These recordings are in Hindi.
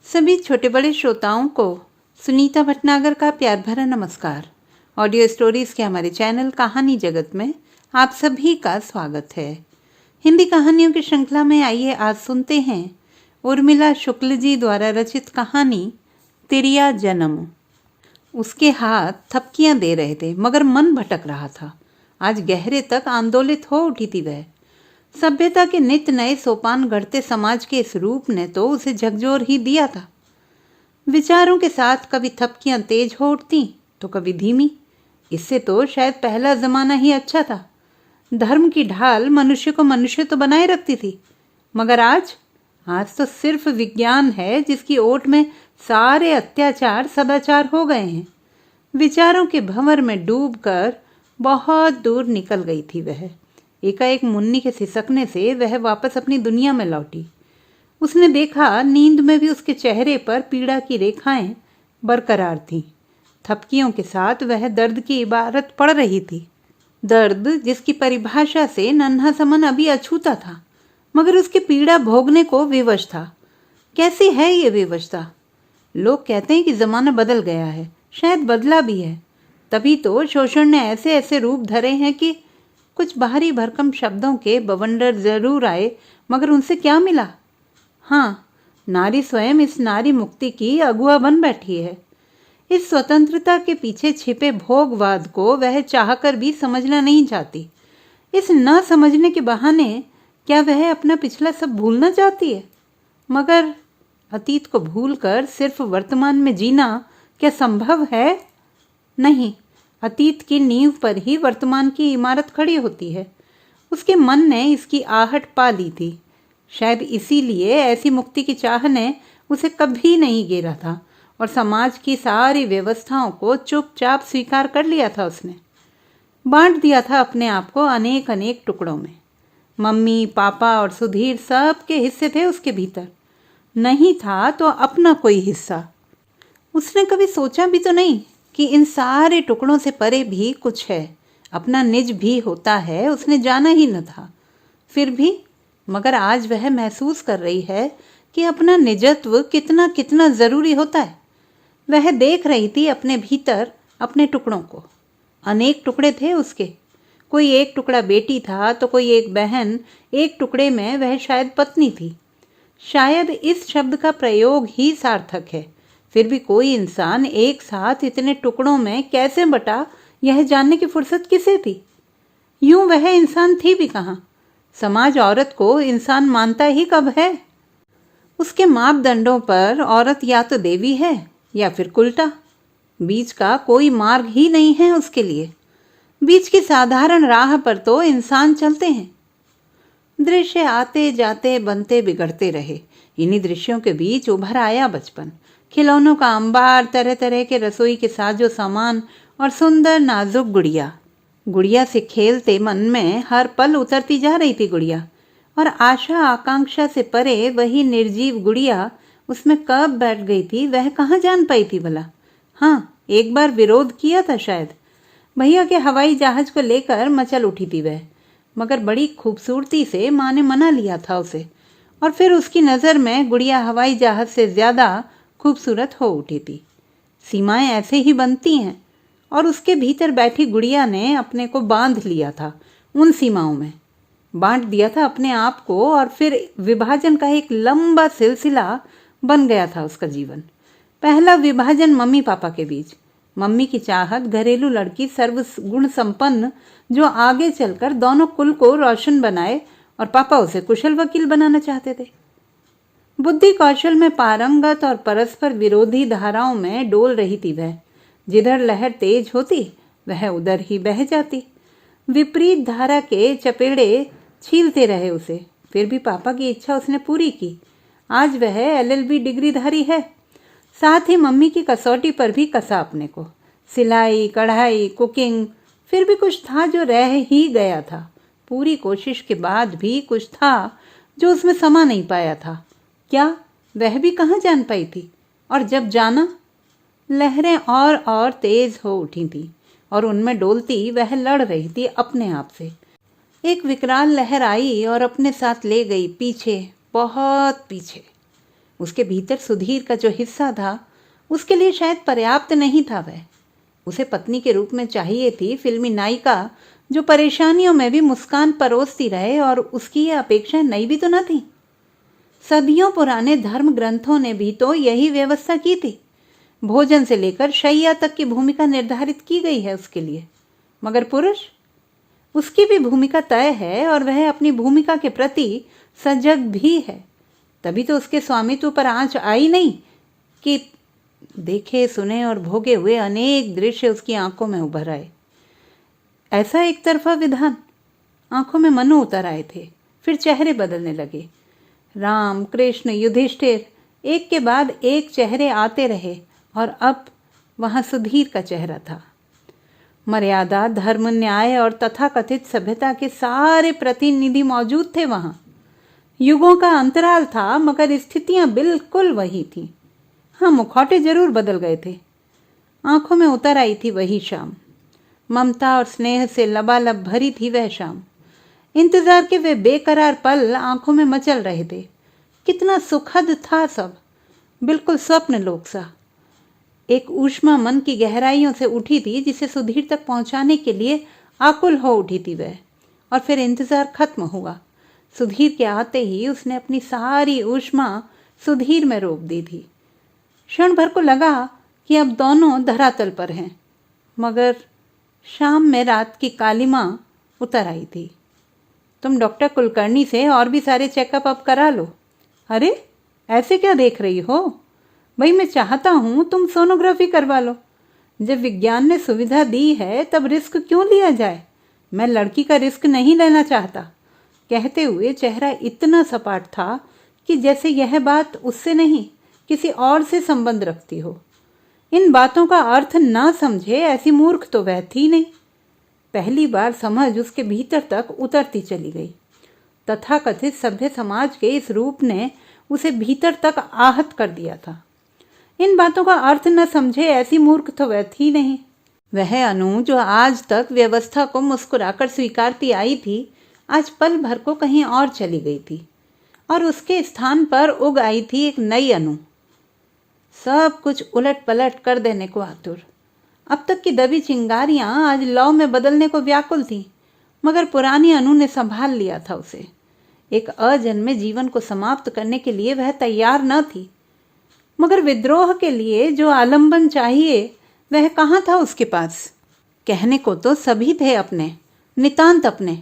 सभी छोटे बड़े श्रोताओं को सुनीता भटनागर का प्यार भरा नमस्कार। ऑडियो स्टोरीज के हमारे चैनल कहानी जगत में आप सभी का स्वागत है। हिंदी कहानियों की श्रृंखला में आइए आज सुनते हैं उर्मिला शुक्ल जी द्वारा रचित कहानी तिरिया जन्म। उसके हाथ थपकियां दे रहे थे मगर मन भटक रहा था। आज गहरे तक आंदोलित हो उठी थी वह। सभ्यता के नित्य नए सोपान गढ़ते समाज के इस रूप ने तो उसे झकझोर ही दिया था। विचारों के साथ कभी थपकियां तेज हो उठती तो कभी धीमी। इससे तो शायद पहला जमाना ही अच्छा था। धर्म की ढाल मनुष्य को मनुष्य तो बनाए रखती थी, मगर आज तो सिर्फ विज्ञान है जिसकी ओट में सारे अत्याचार सदाचार हो गए हैं। विचारों के भंवर में डूबकर बहुत दूर निकल गई थी वह। एकाएक मुन्नी के सिसकने से वह वापस अपनी दुनिया में लौटी। उसने देखा नींद में भी उसके चेहरे पर पीड़ा की रेखाएं बरकरार थीं। थपकियों के साथ वह दर्द की इबारत पढ़ रही थी। दर्द जिसकी परिभाषा से नन्हा समन अभी अछूता था, मगर उसकी पीड़ा भोगने को विवश था। कैसी है ये विवशता? लोग कहते हैं कि जमाना बदल गया है, शायद बदला भी है। तभी तो शोषण ने ऐसे ऐसे रूप धरे हैं कि कुछ बाहरी भरकम शब्दों के बवंडर जरूर आए, मगर उनसे क्या मिला? हाँ, नारी स्वयं इस नारी मुक्ति की अगुआ बन बैठी है। इस स्वतंत्रता के पीछे छिपे भोगवाद को वह चाहकर भी समझना नहीं चाहती। इस न समझने के बहाने क्या वह अपना पिछला सब भूलना चाहती है? मगर अतीत को भूलकर सिर्फ वर्तमान में जीना क्या संभव है? नहीं, अतीत की नींव पर ही वर्तमान की इमारत खड़ी होती है। उसके मन ने इसकी आहट पा ली थी। शायद इसीलिए ऐसी मुक्ति की चाह ने उसे कभी नहीं घेरा था और समाज की सारी व्यवस्थाओं को चुपचाप स्वीकार कर लिया था। उसने बांट दिया था अपने आप को अनेक अनेक टुकड़ों में। मम्मी, पापा और सुधीर सबके हिस्से थे उसके भीतर। नहीं था तो अपना कोई हिस्सा। उसने कभी सोचा भी तो नहीं कि इन सारे टुकड़ों से परे भी कुछ है, अपना निज भी होता है। उसने जाना ही न था। फिर भी मगर आज वह महसूस कर रही है कि अपना निजत्व कितना कितना जरूरी होता है। वह देख रही थी अपने भीतर अपने टुकड़ों को। अनेक टुकड़े थे उसके। कोई एक टुकड़ा बेटी था तो कोई एक बहन। एक टुकड़े में वह शायद पत्नी थी। शायद इस शब्द का प्रयोग ही सार्थक है। फिर भी कोई इंसान एक साथ इतने टुकड़ों में कैसे बटा, यह जानने की फुर्सत किसे थी? यूं वह इंसान थी भी कहाँ? समाज औरत को इंसान मानता ही कब है? उसके मापदंडों पर औरत या तो देवी है या फिर उल्टा। बीच का कोई मार्ग ही नहीं है उसके लिए। बीच की साधारण राह पर तो इंसान चलते हैं। दृश्य आते जाते बनते बिगड़ते रहे। इन्हीं दृश्यों के बीच उभर आया बचपन। खिलौनों का अंबार, तरह तरह के रसोई के साजो सामान और सुंदर नाजुक गुड़िया। गुड़िया से खेलते मन में हर पल उतरती जा रही थी गुड़िया। और आशा आकांक्षा से परे वही निर्जीव गुड़िया उसमें कब बैठ गई थी वह कहाँ जान पाई थी भला। हाँ, एक बार विरोध किया था शायद। भैया के हवाई जहाज को लेकर मचल उठी थी वह, मगर बड़ी खूबसूरती से माँ ने मना लिया था उसे। और फिर उसकी नज़र में गुड़िया हवाई जहाज से ज़्यादा खूबसूरत हो उठी थी। सीमाएं ऐसे ही बनती हैं और उसके भीतर बैठी गुड़िया ने अपने को बांध लिया था उन सीमाओं में। बांट दिया था अपने आप को और फिर विभाजन का एक लंबा सिलसिला बन गया था उसका जीवन। पहला विभाजन मम्मी पापा के बीच। मम्मी की चाहत, घरेलू लड़की, सर्वगुण संपन्न, जो आगे चलकर दोनों कुल को रोशन बनाए, और पापा उसे कुशल वकील बनाना चाहते थे। बुद्धि कौशल में पारंगत और परस्पर विरोधी धाराओं में डोल रही थी वह। जिधर लहर तेज होती वह उधर ही बह जाती। विपरीत धारा के चपेड़े छीलते रहे उसे। फिर भी पापा की इच्छा उसने पूरी की। आज वह LLB डिग्रीधारी है। साथ ही मम्मी की कसौटी पर भी कसा अपने को। सिलाई, कढ़ाई, कुकिंग, फिर भी कुछ था जो रह ही गया था। पूरी कोशिश के बाद भी कुछ था जो उसमें समा नहीं पाया था। क्या वह भी कहाँ जान पाई थी? और जब जाना, लहरें और तेज हो उठी थी और उनमें डोलती वह लड़ रही थी अपने आप से। एक विकराल लहर आई और अपने साथ ले गई पीछे, बहुत पीछे। उसके भीतर सुधीर का जो हिस्सा था उसके लिए शायद पर्याप्त नहीं था। वह उसे पत्नी के रूप में चाहिए थी फिल्मी नायिका जो परेशानियों में भी मुस्कान परोसती रहे, और उसकी ये अपेक्षा नई भी तो न थी। सदियों पुराने धर्म ग्रंथों ने भी तो यही व्यवस्था की थी। भोजन से लेकर शैया तक की भूमिका निर्धारित की गई है उसके लिए। मगर पुरुष, उसकी भी भूमिका तय है और वह अपनी भूमिका के प्रति सजग भी है। तभी तो उसके स्वामित्व पर आंच आई नहीं कि देखे सुने और भोगे हुए अनेक दृश्य उसकी आंखों में उभर आए। ऐसा एक तरफा विधान, आंखों में मनु उतर आए थे, फिर चेहरे बदलने लगे। राम, कृष्ण, युधिष्ठिर, एक के बाद एक चेहरे आते रहे और अब वहां सुधीर का चेहरा था। मर्यादा, धर्म, न्याय और तथाकथित सभ्यता के सारे प्रतिनिधि मौजूद थे वहां। युगों का अंतराल था मगर स्थितियां बिल्कुल वही थी। हाँ, मुखौटे जरूर बदल गए थे। आंखों में उतर आई थी वही शाम। ममता और स्नेह से लबालब भरी थी वह शाम। इंतजार के वे बेकरार पल आंखों में मचल रहे थे। कितना सुखद था सब, बिल्कुल स्वप्न लोक सा। एक ऊष्मा मन की गहराइयों से उठी थी जिसे सुधीर तक पहुंचाने के लिए आकुल हो उठी थी वह। और फिर इंतजार खत्म हुआ। सुधीर के आते ही उसने अपनी सारी ऊष्मा सुधीर में रोक दी थी। क्षण भर को लगा कि अब दोनों धरातल पर हैं, मगर शाम में रात की कालिमा उतर आई थी। तुम डॉक्टर कुलकर्णी से और भी सारे चेकअप अप करा लो। अरे, ऐसे क्या देख रही हो? भाई, मैं चाहता हूं तुम सोनोग्राफी करवा लो। जब विज्ञान ने सुविधा दी है तब रिस्क क्यों लिया जाए? मैं लड़की का रिस्क नहीं लेना चाहता। कहते हुए चेहरा इतना सपाट था कि जैसे यह बात उससे नहीं किसी और से संबंध रखती हो। इन बातों का अर्थ ना समझे ऐसी मूर्ख तो वह थी नहीं। पहली बार समझ उसके भीतर तक उतरती चली गई। तथाकथित सभ्य समाज के इस रूप ने उसे भीतर तक आहत कर दिया था। इन बातों का अर्थ न समझे ऐसी मूर्ख तो वह थी नहीं। वह अनु जो आज तक व्यवस्था को मुस्कुराकर स्वीकारती आई थी, आज पल भर को कहीं और चली गई थी और उसके स्थान पर उग आई थी एक नई अनु, सब कुछ उलट पलट कर देने को आतुर। अब तक की दबी चिंगारियां आज लौ में बदलने को व्याकुल थी, मगर पुरानी अनु ने संभाल लिया था उसे। एक अजन्मे जीवन को समाप्त करने के लिए वह तैयार न थी, मगर विद्रोह के लिए जो आलंबन चाहिए वह कहाँ था उसके पास। कहने को तो सभी थे अपने, नितांत अपने,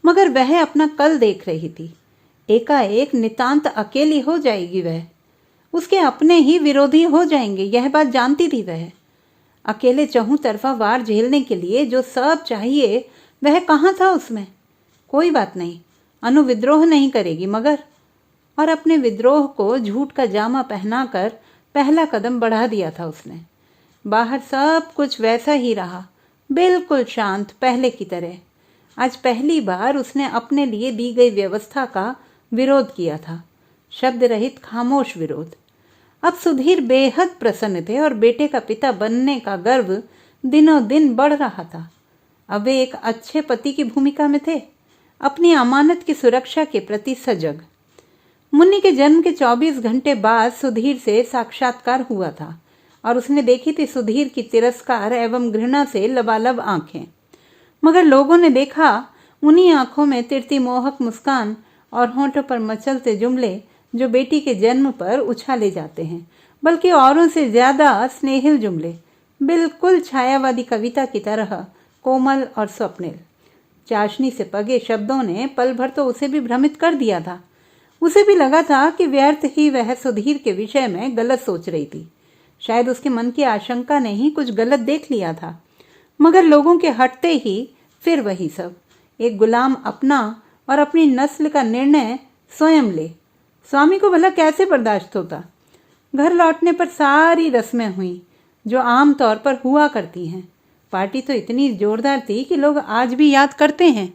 मगर वह अपना कल देख रही थी। एकाएक नितांत अकेली हो जाएगी वह, उसके अपने ही विरोधी हो जाएंगे, यह बात जानती थी वह। अकेले चहुं तरफा वार झेलने के लिए जो सब चाहिए वह कहाँ था उसमें। कोई बात नहीं, अनु विद्रोह नहीं करेगी मगर, और अपने विद्रोह को झूठ का जामा पहनाकर पहला कदम बढ़ा दिया था उसने। बाहर सब कुछ वैसा ही रहा, बिल्कुल शांत, पहले की तरह। आज पहली बार उसने अपने लिए दी गई व्यवस्था का विरोध किया था, शब्द रहित खामोश विरोध। अब सुधीर बेहद प्रसन्न थे और बेटे का पिता बनने का गर्व दिनों दिन बढ़ रहा था। अब वे एक अच्छे पति की भूमिका में थे, अपनी अमानत की सुरक्षा के प्रति सजग। मुन्नी के जन्म के 24 घंटे बाद सुधीर से साक्षात्कार हुआ था और उसने देखी थी सुधीर की तिरस्कार एवं घृणा से लबालब आंखें। मगर लोगों ने देखा उन्हीं आंखों में तिरती मोहक मुस्कान और होंठों पर मचलते जुमले जो बेटी के जन्म पर उछाले जाते हैं, बल्कि औरों से ज्यादा स्नेहिल जुमले, बिल्कुल छायावादी कविता की तरह कोमल और स्वप्निल। चाशनी से पगे शब्दों ने पल भर तो उसे भी भ्रमित कर दिया था। उसे भी लगा था कि व्यर्थ ही वह सुधीर के विषय में गलत सोच रही थी। शायद उसके मन की आशंका ने ही कुछ गलत देख लिया था। मगर लोगों के हटते ही फिर वही सब, एक गुलाम अपना और अपनी नस्ल का निर्णय स्वयं ले। स्वामी को भला कैसे बर्दाश्त होता। घर लौटने पर सारी रस्में हुई जो आम तौर पर हुआ करती हैं। पार्टी तो इतनी जोरदार थी कि लोग आज भी याद करते हैं।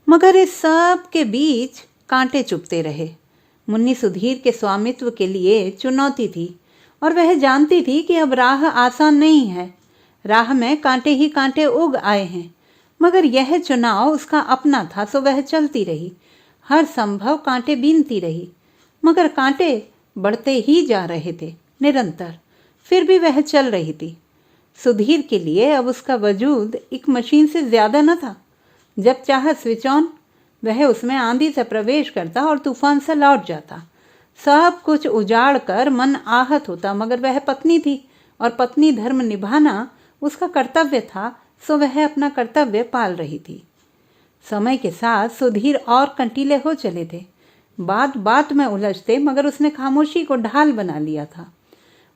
मगर इस सब के बीच कांटे चुभते रहे। मुन्नी सुधीर के स्वामित्व के लिए चुनौती थी और वह जानती थी कि अब राह आसान नहीं है। राह में कांटे ही कांटे उग आए हैं, मगर यह चुनाव उसका अपना था, सो वह चलती रही, हर संभव कांटे बीनती रही। मगर कांटे बढ़ते ही जा रहे थे निरंतर, फिर भी वह चल रही थी। सुधीर के लिए अब उसका वजूद एक मशीन से ज्यादा न था। जब चाह स्विच ऑन, वह उसमें आंधी से प्रवेश करता और तूफान से लौट जाता। सब कुछ उजाड़ कर मन आहत होता, मगर वह पत्नी थी और पत्नी धर्म निभाना उसका कर्तव्य था, सो वह अपना कर्तव्य पाल रही थी। समय के साथ सुधीर और कंटीले हो चले थे। बात बात में उलझते, मगर उसने खामोशी को ढाल बना लिया था।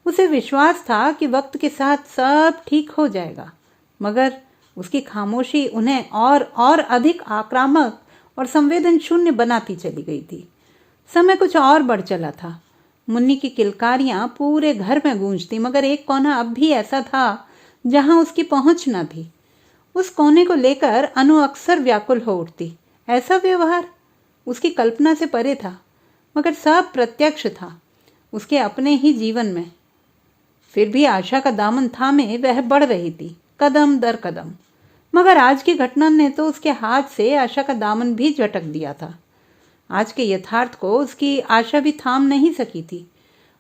उसे विश्वास था कि वक्त के साथ सब ठीक हो जाएगा, मगर उसकी खामोशी उन्हें और अधिक आक्रामक और संवेदन शून्य बनाती चली गई थी। समय कुछ और बढ़ चला था। मुन्नी की किलकारियां पूरे घर में गूंजती, मगर एक कोना अब भी ऐसा था जहां उसकी पहुंच न थी। उस कोने को लेकर अनु अक्सर व्याकुल हो उठती। ऐसा व्यवहार उसकी कल्पना से परे था, मगर सब प्रत्यक्ष था उसके अपने ही जीवन में। फिर भी आशा का दामन थामे वह बढ़ रही थी, कदम दर कदम। मगर आज की घटना ने तो उसके हाथ से आशा का दामन भी झटक दिया था। आज के यथार्थ को उसकी आशा भी थाम नहीं सकी थी।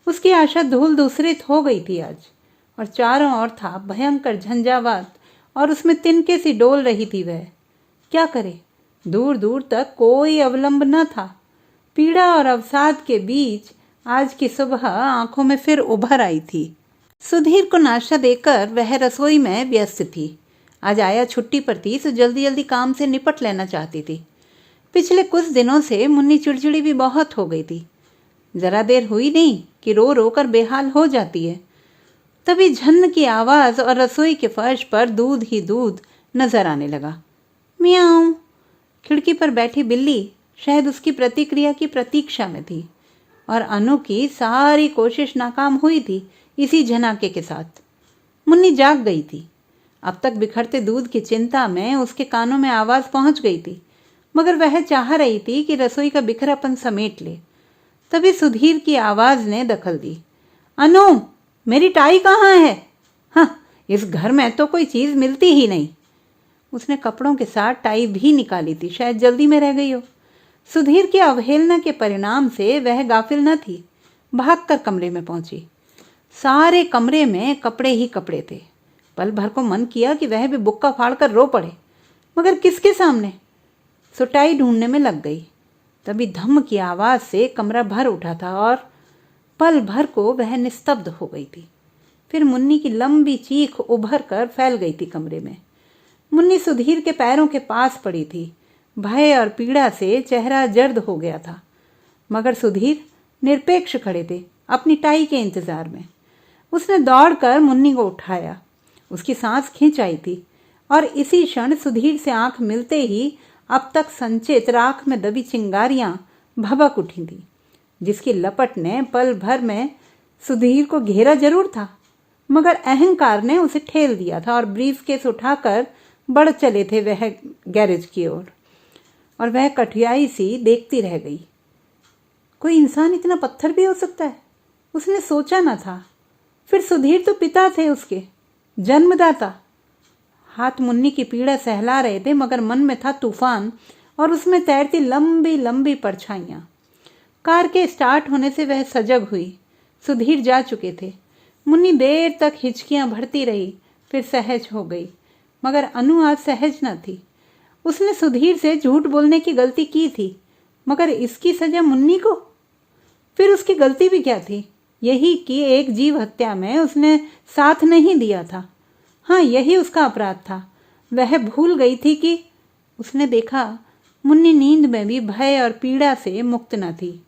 उसकी आशा धूल धूसरित हो गई थी आज, और चारों ओर था भयंकर झंझावात, और उसमें तिनके सी डोल रही थी वह। क्या करे? दूर दूर तक कोई अवलंब न था। पीड़ा और अवसाद के बीच आज की सुबह आंखों में फिर उभर आई थी। सुधीर को नाश्ता देकर वह रसोई में व्यस्त थी। आज आया छुट्टी पर थी, सो जल्दी जल्दी काम से निपट लेना चाहती थी। पिछले कुछ दिनों से मुन्नी चिड़चिड़ी भी बहुत हो गई थी। जरा देर हुई नहीं कि रो रो कर बेहाल हो जाती है। तभी झन्न की आवाज और रसोई के फर्श पर दूध ही दूध नजर आने लगा। मियाऊं। खिड़की पर बैठी बिल्ली शायद उसकी प्रतिक्रिया की प्रतीक्षा में थी, और अनु की सारी कोशिश नाकाम हुई थी इसी झनाके के साथ। मुन्नी जाग गई थी। अब तक बिखरते दूध की चिंता में उसके कानों में आवाज पहुंच गई थी, मगर वह चाह रही थी कि रसोई का बिखरापन समेट ले। तभी सुधीर की आवाज ने दखल दी। अनु, मेरी टाई कहाँ है? हाँ, इस घर में तो कोई चीज मिलती ही नहीं। उसने कपड़ों के साथ टाई भी निकाली थी, शायद जल्दी में रह गई हो। सुधीर की अवहेलना के परिणाम से वह गाफिल न थी। भागकर कमरे में पहुंची। सारे कमरे में कपड़े ही कपड़े थे। पल भर को मन किया कि वह भी बुक्का फाड़कर रो पड़े, मगर किसके सामने? सुटाई ढूंढने में लग गई। तभी धम्म की आवाज से कमरा भर उठा था, और पल भर को वह निस्तब्ध हो गई थी। फिर मुन्नी की लंबी चीख उभर कर फैल गई थी कमरे में। मुन्नी सुधीर के पैरों के पास पड़ी थी। भय और पीड़ा से चेहरा जर्द हो गया था, मगर सुधीर निरपेक्ष खड़े थे अपनी टाई के इंतजार में। उसने दौड़कर मुन्नी को उठाया। उसकी सांस खींच आई थी, और इसी क्षण सुधीर से आंख मिलते ही अब तक संचित राख में दबी चिंगारियां भभक उठी थी, जिसकी लपट ने पल भर में सुधीर को घेरा जरूर था, मगर अहंकार ने उसे ठेल दिया था, और ब्रीफकेस उठाकर बढ़ चले थे वह गैरेज की ओर। और वह कठियाई सी देखती रह गई। कोई इंसान इतना पत्थर भी हो सकता है? उसने सोचा न था। फिर सुधीर तो पिता थे उसके, जन्मदाता। हाथ मुन्नी की पीड़ा सहला रहे थे, मगर मन में था तूफान, और उसमें तैरती लंबी लंबी परछाइयां। कार के स्टार्ट होने से वह सजग हुई। सुधीर जा चुके थे। मुन्नी देर तक हिचकियां भरती रही, फिर सहज हो गई, मगर अनु आज सहज न थी। उसने सुधीर से झूठ बोलने की गलती की थी, मगर इसकी सजा मुन्नी को? फिर उसकी गलती भी क्या थी? यही कि एक जीव हत्या में उसने साथ नहीं दिया था। हाँ, यही उसका अपराध था। वह भूल गई थी कि उसने देखा मुन्नी नींद में भी भय और पीड़ा से मुक्त न थी।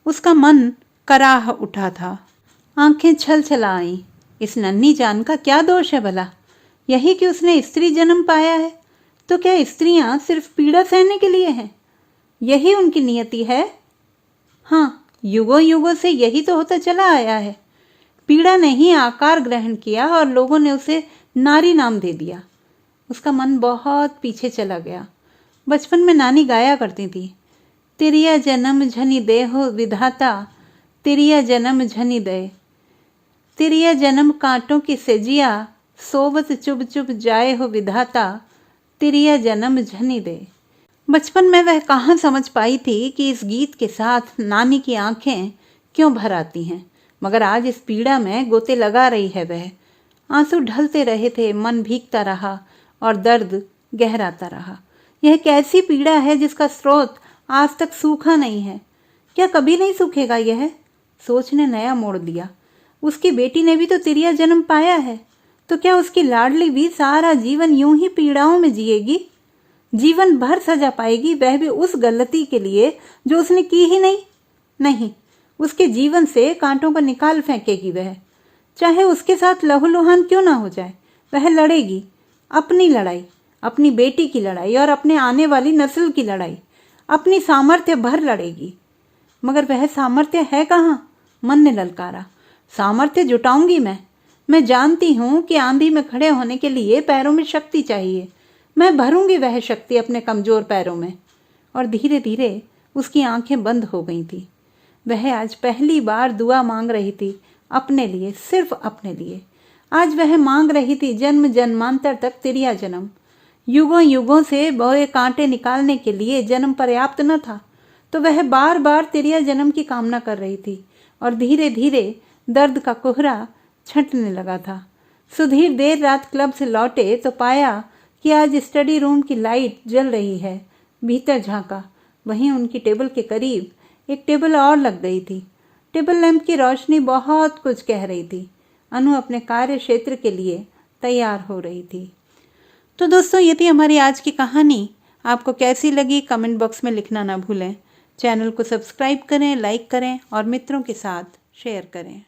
उसका मन कराह उठा था। आंखें छल छला आईं। इस नन्ही जान का क्या दोष है भला? यही कि उसने स्त्री जन्म पाया है। तो क्या स्त्रियां सिर्फ पीड़ा सहने के लिए हैं? यही उनकी नियति है? हाँ, युगों युगों से यही तो होता चला आया है। पीड़ा ने ही आकार ग्रहण किया, और लोगों ने उसे नारी नाम दे दिया। उसका मन बहुत पीछे चला गया। बचपन में नानी गाया करती थी, तिरिया जन्म झनी दे हो विधाता, तिरिया जन्म झनी दे, तिरिया जन्म कांटों की सेजिया, सोवत चुभ चुभ जाए हो विधाता, तिरिया जन्म झनी दे। बचपन में वह कहाँ समझ पाई थी कि इस गीत के साथ नानी की आंखें क्यों भर आती हैं, मगर आज इस पीड़ा में गोते लगा रही है वह। आंसू ढलते रहे थे, मन भीगता रहा और दर्द गहराता रहा। यह कैसी पीड़ा है जिसका स्रोत आज तक सूखा नहीं है? क्या कभी नहीं सूखेगा यह? सोच ने नया मोड़ दिया। उसकी बेटी ने भी तो तिरिया जन्म पाया है, तो क्या उसकी लाडली भी सारा जीवन यूं ही पीड़ाओं में जिएगी? जीवन भर सजा पाएगी, वह भी उस गलती के लिए जो उसने की ही नहीं? नहीं, उसके जीवन से कांटों को निकाल फेंकेगी वह। चाहे उसके साथ लहूलुहान क्यों ना हो जाए, वह लड़ेगी अपनी लड़ाई, अपनी बेटी की लड़ाई और अपने आने वाली नस्ल की लड़ाई। अपनी सामर्थ्य भर लड़ेगी। मगर वह सामर्थ्य है कहाँ? मन ने ललकारा। सामर्थ्य जुटाऊंगी मैं जानती हूँ कि आंधी में खड़े होने के लिए पैरों में शक्ति चाहिए। मैं भरूंगी वह शक्ति अपने कमजोर पैरों में। और धीरे धीरे उसकी आंखें बंद हो गई थी। वह आज पहली बार दुआ मांग रही थी, अपने लिए, सिर्फ अपने लिए। आज वह मांग रही थी जन्म जन्मांतर तक तिरिया जन्म। युगों युगों से बोए कांटे निकालने के लिए जन्म पर्याप्त न था, तो वह बार बार तिरिया जन्म की कामना कर रही थी। और धीरे धीरे दर्द का कोहरा छंटने लगा था। सुधीर देर रात क्लब से लौटे तो पाया कि आज स्टडी रूम की लाइट जल रही है। भीतर झांका, वहीं उनकी टेबल के करीब एक टेबल और लग गई थी। टेबल लैंप की रोशनी बहुत कुछ कह रही थी। अनु अपने कार्य क्षेत्र के लिए तैयार हो रही थी। तो दोस्तों, ये थी हमारी आज की कहानी। आपको कैसी लगी कमेंट बॉक्स में लिखना ना भूलें। चैनल को सब्सक्राइब करें, लाइक करें और मित्रों के साथ शेयर करें।